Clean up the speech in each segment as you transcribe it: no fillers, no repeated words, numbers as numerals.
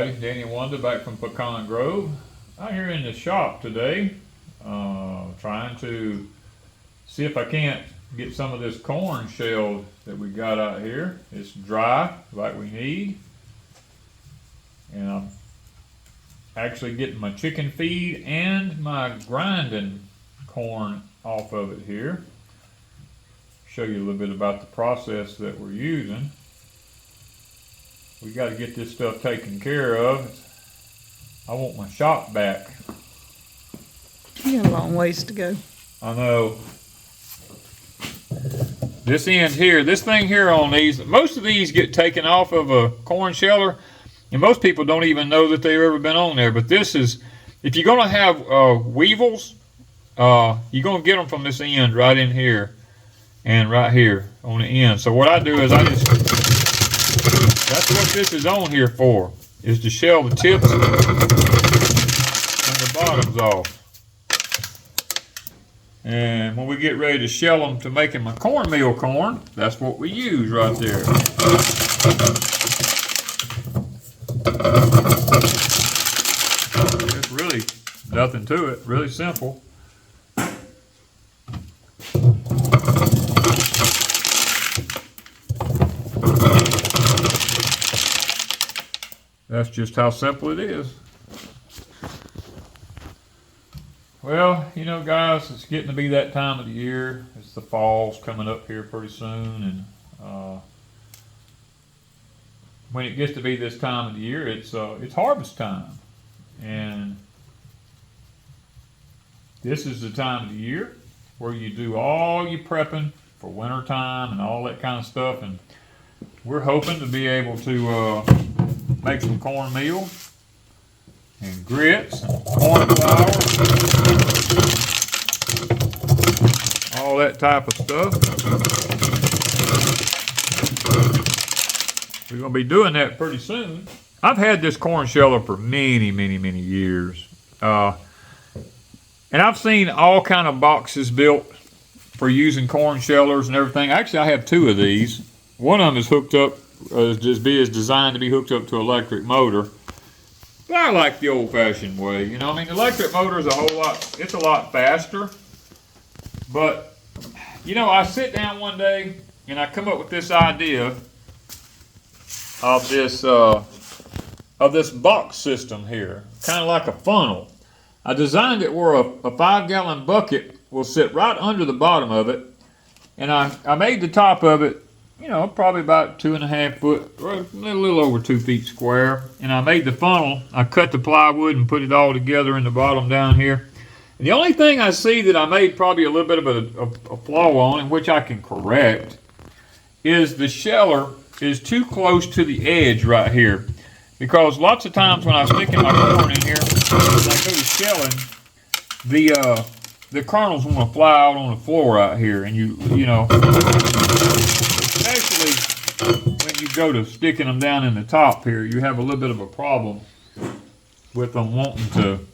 everybody. Danny and Wanda back from Pecan Grove. I'm here in the shop today, trying to see if I can't get some of this corn shelled that we got out here. It's dry, like we need. And I'm actually getting my chicken feed and my grinding corn off of it here. Show you a little bit about the process that we're using. We got to get this stuff taken care of. I want my shop back. You got a long ways to go. I know. This end here, this thing here on these, most of these get taken off of a corn sheller, and most people don't even know that they've ever been on there. But this is, if you're going to have weevils, you're going to get them from this end right in here and right here on the end. So what I do is that's what this is on here for, is to shell the tips and the bottoms off. And when we get ready to shell them to making my cornmeal corn, that's what we use right there. It's really nothing to it, really simple. That's just how simple it is. Well, you know, guys, it's getting to be that time of the year. It's the fall's coming up here pretty soon, and when it gets to be this time of the year, it's harvest time, and this is the time of the year where you do all your prepping for winter time and all that kind of stuff, and we're hoping to be able to make some cornmeal and grits and corn flour, all that type of stuff. We're going to be doing that pretty soon. I've had this corn sheller for many, many, many years. And I've seen all kind of boxes built for using corn shellers and everything. Actually, I have two of these. One of them is hooked up, is designed to be hooked up to an electric motor. But I like the old-fashioned way. You know, I mean, the electric motor is it's a lot faster. But, you know, I sit down one day and I come up with this idea of this box system here, kind of like a funnel. I designed it where a 5-gallon bucket will sit right under the bottom of it, and I made the top of it, you know, probably about 2.5 foot, or a little over 2 feet square. And I made the funnel. I cut the plywood and put it all together in the bottom down here. And the only thing I see that I made probably a little bit of a flaw on, and which I can correct, is the sheller is too close to the edge right here. Because lots of times when I stick in my corn in here, when I go to shelling, the kernels want to fly out on the floor right here, and you know, especially when you go to sticking them down in the top here, you have a little bit of a problem with them wanting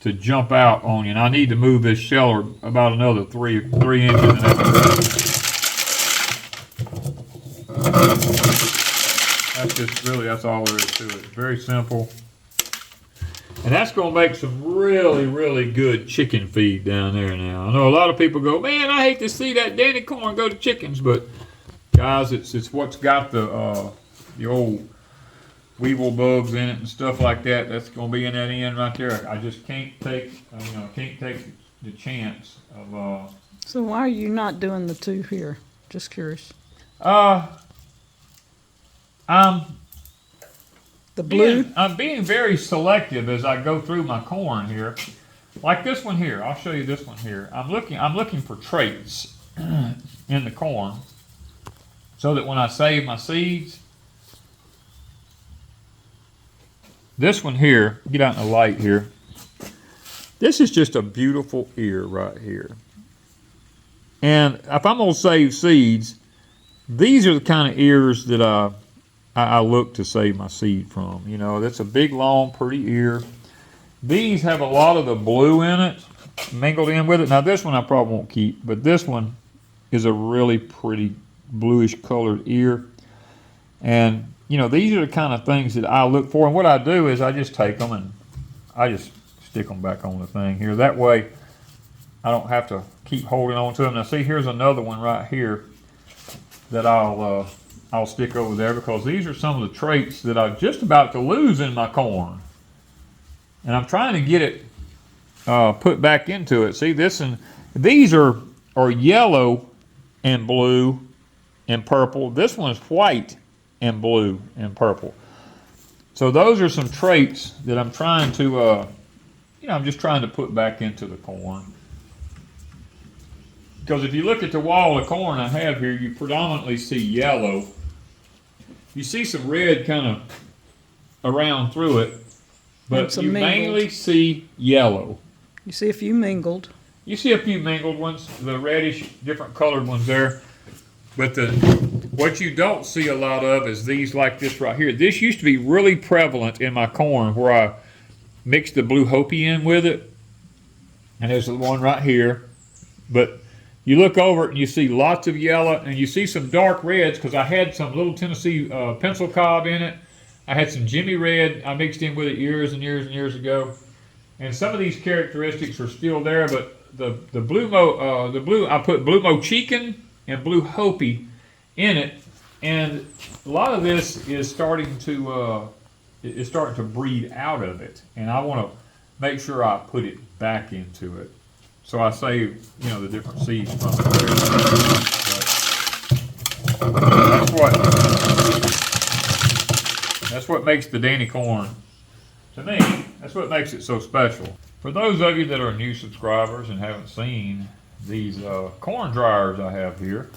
to jump out on you. And I need to move this sheller about another 3 inches in that direction. That's all there is to it. Very simple. And that's going to make some really, really good chicken feed down there now. I know a lot of people go, man, I hate to see that Danny corn go to chickens, but guys, it's what's got the old weevil bugs in it and stuff like that. That's going to be in that end right there. I just can't take, the chance of. So why are you not doing the two here? Just curious. The blue? I'm being very selective as I go through my corn here. Like this one here. I'll show you this one here. I'm looking for traits in the corn so that when I save my seeds, this one here, get out in the light here. This is just a beautiful ear right here. And if I'm going to save seeds, these are the kind of ears that I look to save my seed from. You know, that's a big, long, pretty ear. These have a lot of the blue in it, mingled in with it. Now, this one I probably won't keep, but this one is a really pretty bluish colored ear. And you know, these are the kind of things that I look for. And what I do is I just take them and I just stick them back on the thing here. That way I don't have to keep holding on to them. Now see, here's another one right here that I'll stick over there, because these are some of the traits that I'm just about to lose in my corn. And I'm trying to get it put back into it. See, this and these are yellow and blue and purple. This one's white and blue and purple. So those are some traits that I'm trying to, you know, I'm just trying to put back into the corn. Because if you look at the wall of corn I have here, you predominantly see yellow. You see some red kind of around through it, but you mainly see yellow. You see a few mingled. You see a few mingled ones, the reddish, different colored ones there. But what you don't see a lot of is these like this right here. This used to be really prevalent in my corn, where I mixed the Blue Hopi in with it. And there's the one right here. But you look over it and you see lots of yellow, and you see some dark reds, because I had some Little Tennessee pencil cob in it. I had some Jimmy Red I mixed in with it years and years and years ago. And some of these characteristics are still there, but the blue I put Blue Mochican and Blue Hopi in it, and a lot of this is starting to breed out of it, and I want to make sure I put it back into it. So I save, you know, the different seeds from it. That's what makes the Danny corn, to me, that's what makes it so special. For those of you that are new subscribers and haven't seen these corn dryers I have here,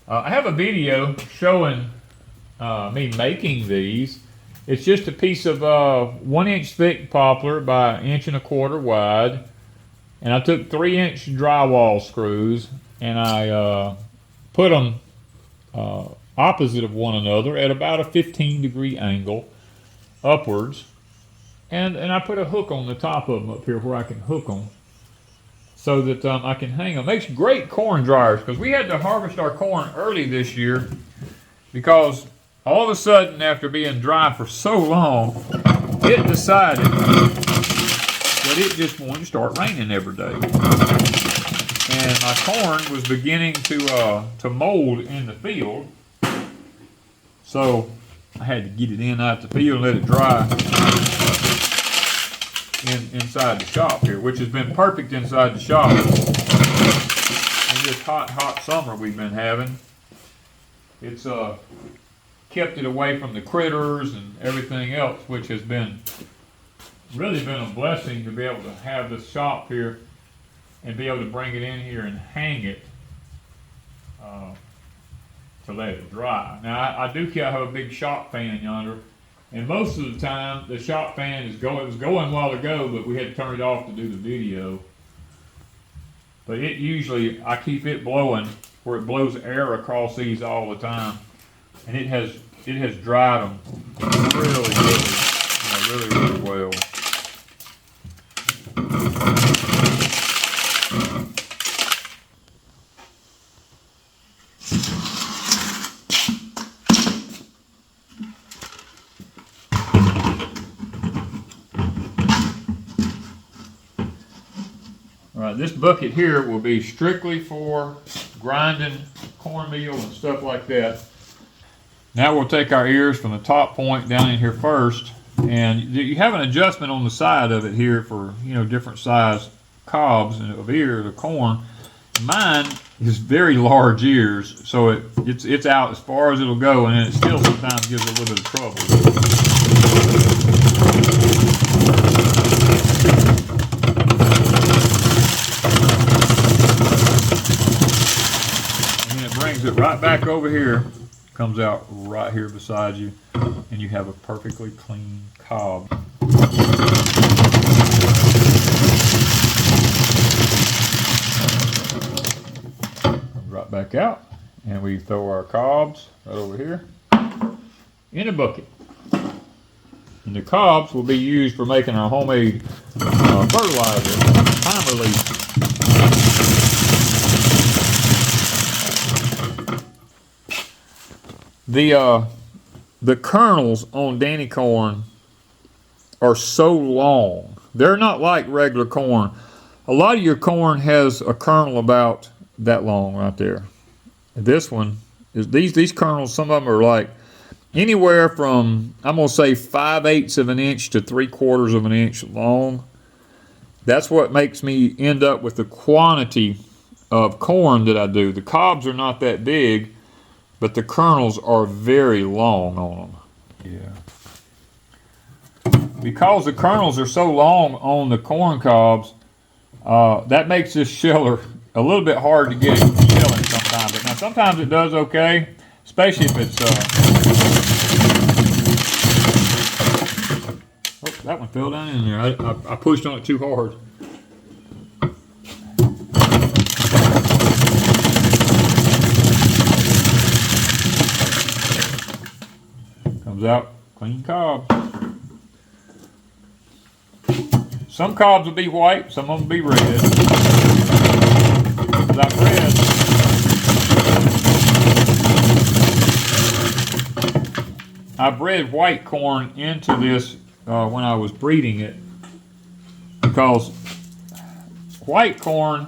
I have a video showing me making these. It's just a piece of 1 inch thick poplar by 1 1/4 inch wide. And I took 3-inch drywall screws and I put them opposite of one another at about a 15-degree angle upwards. And I put a hook on the top of them up here where I can hook them so that I can hang them. Makes great corn dryers, because we had to harvest our corn early this year because all of a sudden, after being dry for so long, it decided that it just wanted to start raining every day. And my corn was beginning to mold in the field. So I had to get it out the field and let it dry inside the shop here, which has been perfect inside the shop in this hot summer we've been having. It's kept it away from the critters and everything else, which has really been a blessing to be able to have this shop here and be able to bring it in here and hang it to let it dry. Now I do have a big shop fan yonder, and most of the time the shop fan it was going a while ago, but we had to turn it off to do the video. But it usually, I keep it blowing where it blows air across these all the time, and it has dried them really well. Alright, this bucket here will be strictly for grinding cornmeal and stuff like that. Now we'll take our ears from the top point down in here first, and you have an adjustment on the side of it here for, you know, different size cobs of ears of corn. Mine is very large ears, so it's out as far as it'll go, and it still sometimes gives a little bit of trouble. Brings it right back over here, comes out right here beside you, and you have a perfectly clean cob. Comes right back out, and we throw our cobs right over here in a bucket. And the cobs will be used for making our homemade fertilizer, time release. the kernels on Danny corn are so long. They're not like regular corn. A lot of your corn has a kernel about that long right there. This one is these kernels. Some of them are like anywhere from, I'm gonna say 5/8 of an inch to 3/4 of an inch long. That's what makes me end up with the quantity of corn that I do. The cobs are not that big, but the kernels are very long on them. Yeah. Because the kernels are so long on the corn cobs, that makes this sheller a little bit hard to get it shelling sometimes. But now sometimes it does okay, especially if it's oh, that one fell down in there. I pushed on it too hard. Comes out clean cob. Some cobs will be white, some of them will be red. I bred white corn into this when I was breeding it, because white corn,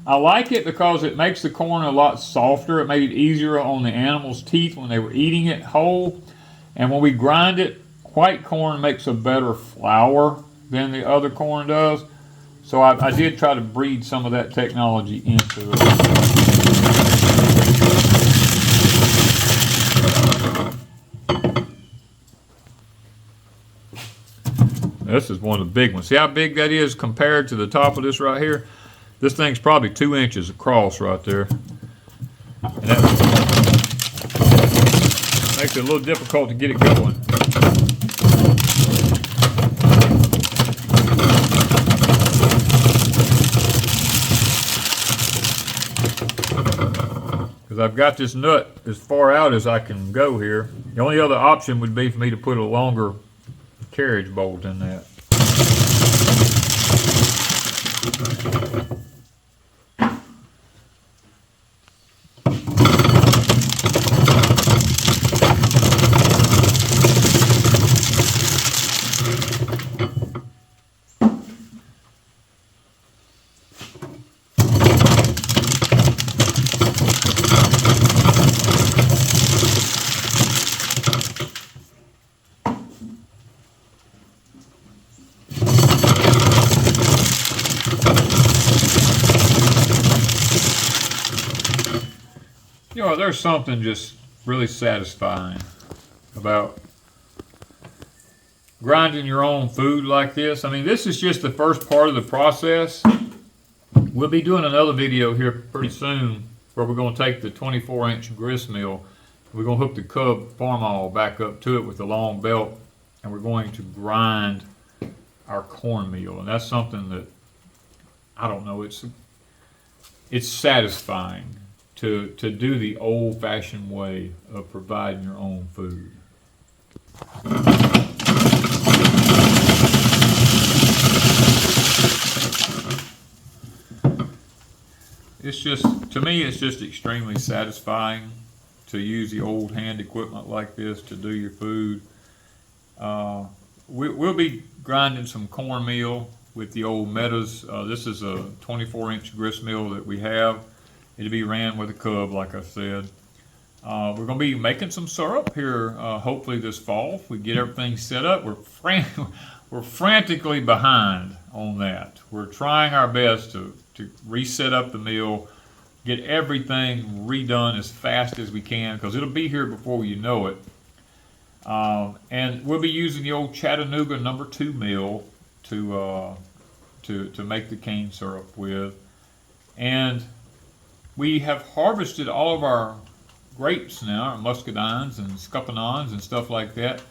I like it because it makes the corn a lot softer. It made it easier on the animals' teeth when they were eating it whole. And when we grind it, white corn makes a better flour than the other corn does. So I did try to breed some of that technology into it. This is one of the big ones. See how big that is compared to the top of this right here? This thing's probably 2 inches across right there. And that makes it a little difficult to get it going. Because I've got this nut as far out as I can go here. The only other option would be for me to put a longer carriage bolt in that. You know, there's something just really satisfying about grinding your own food like this. I mean, this is just the first part of the process. We'll be doing another video here pretty soon where we're going to take the 24-inch grist mill. We're going to hook the cub farm awl back up to it with the long belt, and we're going to grind our cornmeal. And that's something that, I don't know, it's satisfying to do the old-fashioned way of providing your own food. It's just, to me, it's just extremely satisfying to use the old hand equipment like this to do your food. We'll be grinding some cornmeal with the old Metas. This is a 24-inch grist mill that we have. It'll be ran with a cub, like I said. We're going to be making some syrup here, hopefully this fall. If we get everything set up, we're frantically behind on that. We're trying our best to reset up the mill, get everything redone as fast as we can, because it'll be here before you know it. And we'll be using the old Chattanooga No. 2 mill to make the cane syrup with. And we have harvested all of our grapes now, our muscadines and scuppernons and stuff like that.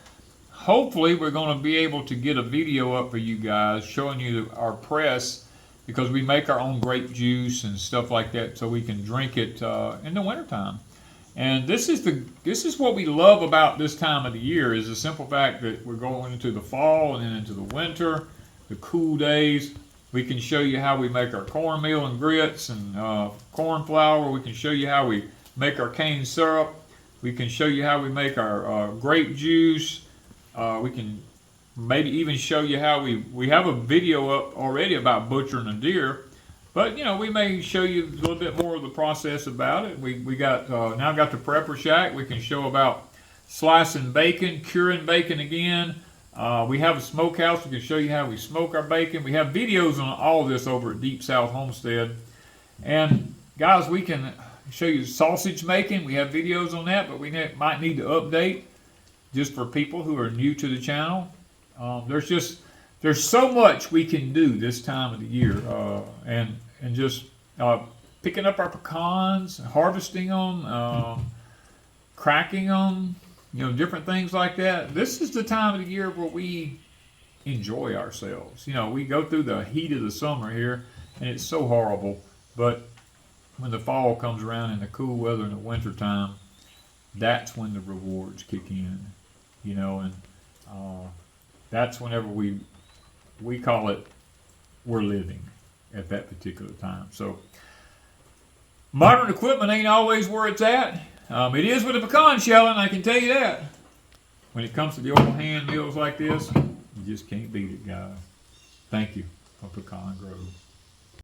Hopefully we're going to be able to get a video up for you guys showing you our press, because we make our own grape juice and stuff like that so we can drink it in the wintertime. And this is what we love about this time of the year, is the simple fact that we're going into the fall and then into the winter, the cool days. We can show you how we make our cornmeal and grits and corn flour. We can show you how we make our cane syrup. We can show you how we make our grape juice. We can maybe even show you how we have a video up already about butchering a deer. But, you know, we may show you a little bit more of the process about it. We got now got the prepper shack. We can show about slicing bacon, curing bacon again. We have a smokehouse. We can show you how we smoke our bacon. We have videos on all of this over at Deepsouth Homestead. And guys, we can show you sausage making. We have videos on that, but we might need to update just for people who are new to the channel. There's so much we can do this time of the year, and just picking up our pecans, harvesting them, cracking them, you know, different things like that. This is the time of the year where we enjoy ourselves. You know, we go through the heat of the summer here, and it's so horrible. But when the fall comes around and the cool weather in the winter time, that's when the rewards kick in. You know, and that's whenever we call it we're living at that particular time. So modern equipment ain't always where it's at. It is with a pecan shelling, I can tell you that. When it comes to the old hand mills like this, you just can't beat it, guys. Thank you from Pecan Grove.